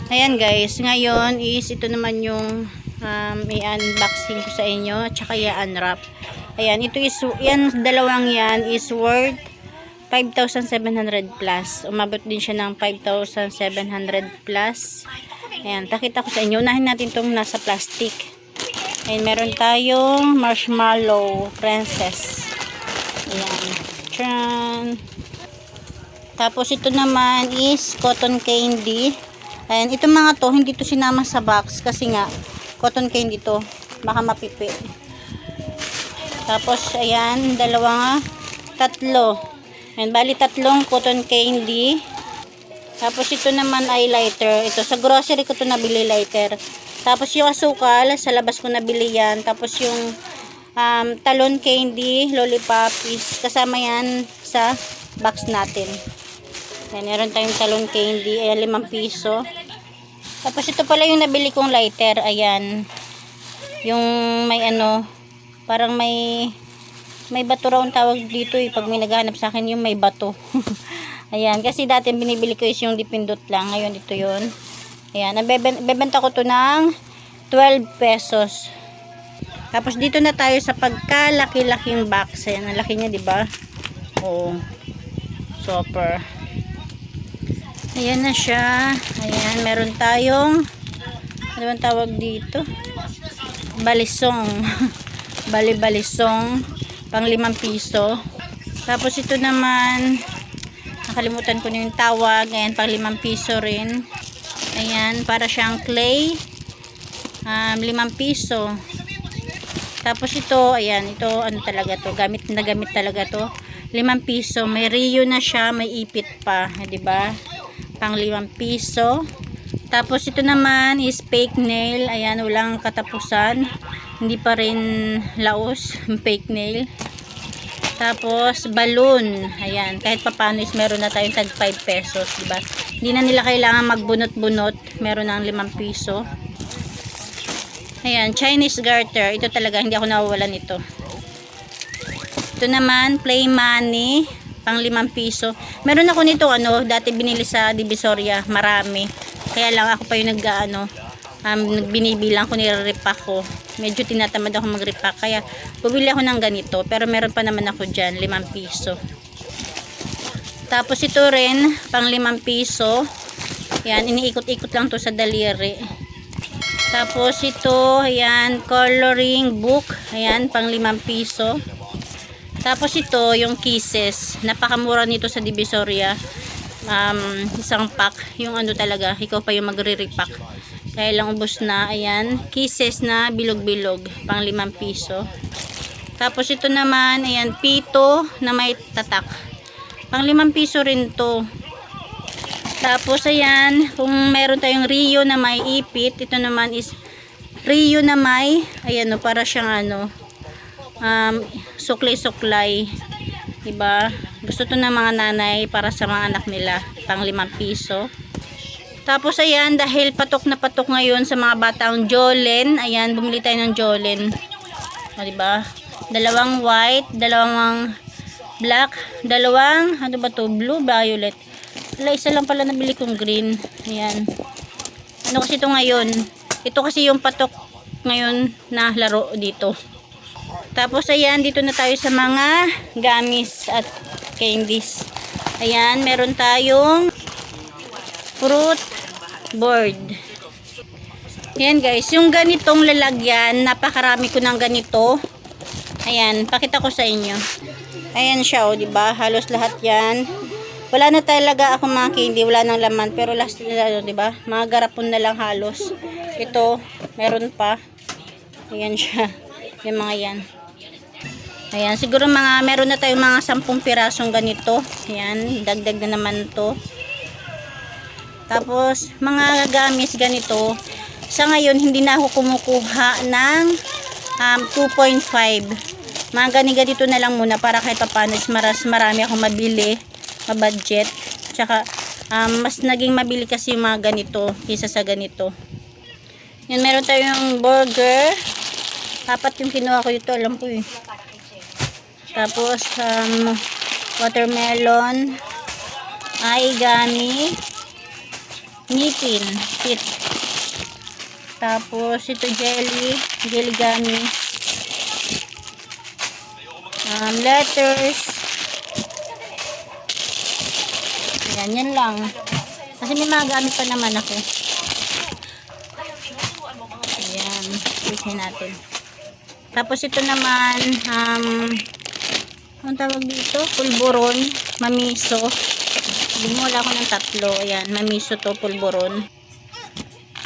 Ayan guys, ngayon is ito naman yung i-unboxing ko sa inyo at saka i-unwrap. Ayan, ito is, yan, dalawang yan is worth 5,700 plus. Umabot din siya ng 5,700 plus. Ayan, pakita ko sa inyo. Unahin natin itong nasa plastic. Ayan, meron tayong marshmallow princess. Ayan. Tran. Tapos ito naman is cotton candy. Ayan, itong mga to, hindi to sinama sa box kasi nga, cotton candy to. Baka mapipi. Tapos, ayan, tatlo. Ayan, bali tatlong cotton candy. Tapos, ito naman ay lighter. Ito, sa grocery ko to nabili lighter. Tapos, yung asukal, sa labas ko nabili yan. Tapos, yung talon candy, lollipop is kasama yan sa box natin. Ayan, meron tayong talon candy. Ayan, 5 piso. Tapos ito pala yung nabili kong lighter. Ayan. Yung may ano, parang may bato raw ang tawag dito eh. Pag may naghahanap sa akin yung may bato. Ayan. Kasi dati binibili ko is yung dipindot lang. Ngayon ito yun. Ayan. Bebenta ko to ng 12 pesos. Tapos dito na tayo sa pagkalaki-laking box. Ayan. Ang laki niya, diba? Oo. Super. Ayan na siya. Ayan, meron tayong ano bang tawag dito? Balisong. Balisong. Pang 5 piso. Tapos ito naman, nakalimutan ko na yung tawag. Ayan, pang 5 piso rin. Ayan, para siyang clay. 5 piso. Tapos ito, ayan, ito ano talaga to? Gamit na gamit talaga to. 5 piso. May Rio na siya, may ipit pa. Diba? Pang 5 piso. Tapos ito naman is fake nail. Ayan, walang katapusan. Hindi pa rin laos. Fake nail. Tapos balloon. Ayan, kahit papaano is meron na tayong tag 5 pesos. Diba? Hindi na nila kailangan magbunot-bunot. Meron ng 5 piso. Ayan, Chinese garter. Ito talaga, hindi ako nawawalan ito. Ito naman, play money. Pang 5 piso. Meron ako nito ano, dati binili sa Divisoria, marami. Kaya lang ako pa yung binibilang ko, nire-repack ko. Medyo tinatamad ako mag-repack, kaya bumili ako ng ganito. Pero meron pa naman ako dyan, 5 piso. Tapos ito rin, pang 5 piso. Yan, iniikot-ikot lang to sa daliri. Tapos ito, ayan, coloring book. Ayan, pang 5 piso. Tapos ito, yung kisses. Napakamura nito sa Divisoria. Isang pack. Yung ano talaga, ikaw pa yung magre-repack. Kaya lang ubos na. Ayan, kisses na bilog-bilog. Pang 5 piso. Tapos ito naman, ayan, pito na may tatak. Pang 5 piso rin to. Tapos ayan, kung meron tayong Rio na may ipit, ito naman is Rio na may, ayan o, para siyang ano, suklay-suklay, diba? Gusto to ng mga nanay para sa mga anak nila. Pang 5 piso. Tapos ayan, dahil patok na patok ngayon sa mga batang Jolen, ayan, bumili tayo ng Jolen, o diba? Dalawang white, dalawang black, dalawang ano ba to, blue, violet. Wala, isa lang pala nabili kong green. Ayan, ano kasi ito ngayon, ito kasi yung patok ngayon na laro dito. Tapos ayan, dito na tayo sa mga gummies at candies. Ayan, meron tayong fruit board. Ayan guys, yung ganitong lalagyan, napakarami ko ng ganito. Ayan, pakita ko sa inyo. Ayan siya, o diba? Halos lahat yan. Wala na talaga ako mga candy, wala nang laman. Pero last na, diba? Mga garapon na lang halos. Ito, meron pa. Ayan siya. Yung mga yan. Ayan, siguro meron na tayong mga 10 pirasong ganito. Ayan, dagdag na naman to. Tapos, mga gamis ganito. Sa ngayon, hindi na ako kumukuha ng 2.5. Mga ganito na lang muna para kahit paano marami akong mabili, mabudget. Tsaka, mas naging mabili kasi yung mga ganito kaysa sa ganito. Yan, meron tayong burger. 4 yung kinuha ko ito, alam ko eh. Tapos, watermelon, origami, ngipin, teeth. Tapos ito jelly gummies. Letters. Yan lang. Kasi may mga gamit pa naman ako. Ayan, isin natin. Tapos ito naman, ang tawag dito, pulburon, mamiso. Bumula ako ng 3. Ayan, mamiso to, pulburon.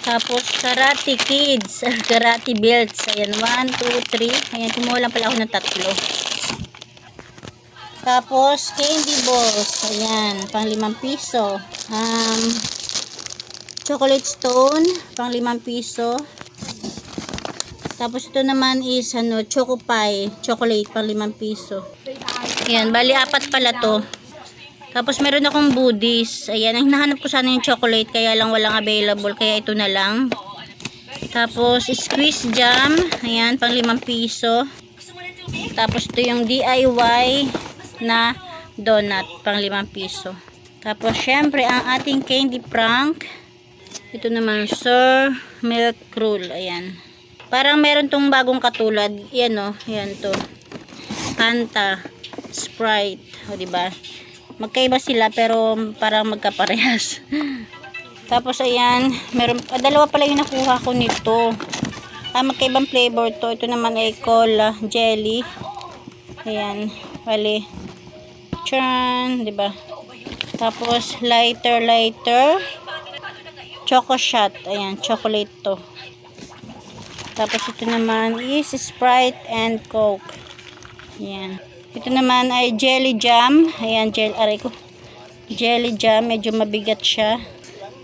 Tapos, Karate Kids, Karate Belts. Ayan, 1, 2, 3. Ayan, kumuha lang pala ako ng 3. Tapos, candy balls. Ayan, pang 5 piso. Chocolate stone, pang 5 piso. Tapos, ito naman is, Choco Pie, chocolate, pang 5 piso. Ayan, bali 4 pala to. Tapos meron akong goodies. Ayan, ang hinahanap ko sana yung chocolate kaya lang walang available kaya ito na lang. Tapos squeeze jam. Ayan, pang 5 piso. Tapos ito yung DIY na donut, pang 5 piso. Tapos syempre ang ating candy prank. Ito naman Sir Milk Roll. Ayan. Parang meron tong bagong katulad. Yan o, yan to. Fanta, Sprite. O diba? Magkaiba sila pero parang magkaparehas. Tapos ayan, meron, 2 pala yung nakuha ko nito. Magkaibang flavor to. Ito naman ay cola, jelly. Ayan, bali. Tran, 'di ba? Tapos lighter. Choco shot. Ayan, chocolate to. Tapos ito naman is Sprite and Coke. Ayan. Ito naman ay jelly jam. Ayan, jelly jam. Medyo mabigat siya.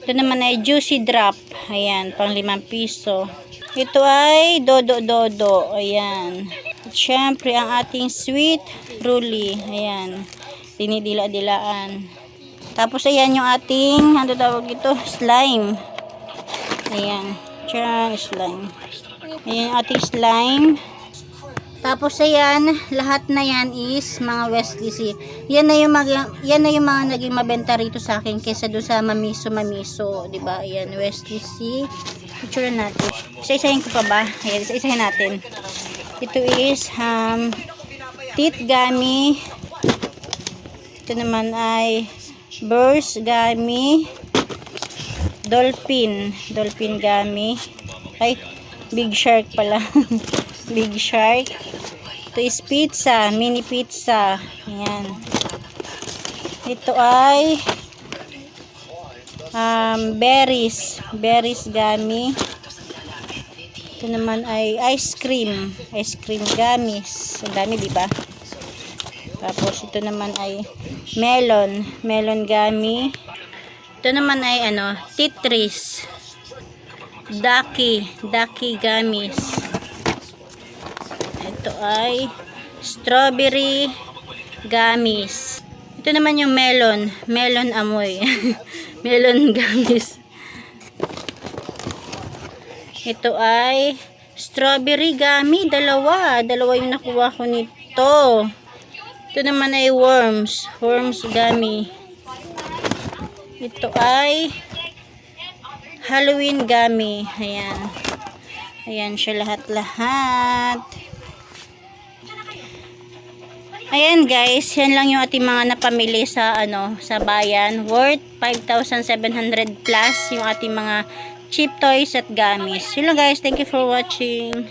Ito naman ay juicy drop. Ayan, pang 5 piso. Ito ay dodo. Ayan. At syempre, ang ating sweet ruly. Ayan. Dinidila-dilaan. Tapos, ayan yung ating, ano tawag ito? Slime. Ayan. Slime. Ayan yung ating slime. Tapos ayan, lahat na yan is mga Wesley C. Yan na yung mga naging mabenta rito sa akin kaysa do sa mamiso, 'di ba? Ayan, Wesley C. Picture natin. Isa-isahin ko pa ba? Ayan, isa-isahin natin. Ito is teeth gummy. Ito naman ay burst gummy. Dolphin gummy. Ay, Big Shark pala. Big Shark. Ito is pizza, mini pizza. Ayan. Ito ay berries gummy. Ito naman ay ice cream gummies. Ang dami, di ba? Tapos ito naman ay melon gummy. Ito naman ay Tetris. Ducky gummies. Ito ay strawberry gummies. Ito naman yung melon amoy. Melon gummies. Ito ay strawberry gummy, dalawa yung nakuha ko nito. Ito naman ay worms gummy. Ito ay Halloween gummy. Ayan siya lahat. Ayan guys, yan lang yung ating mga napamili sa sa bayan. Worth 5,700 plus yung ating mga cheap toys at gummies. Yun lang guys, thank you for watching.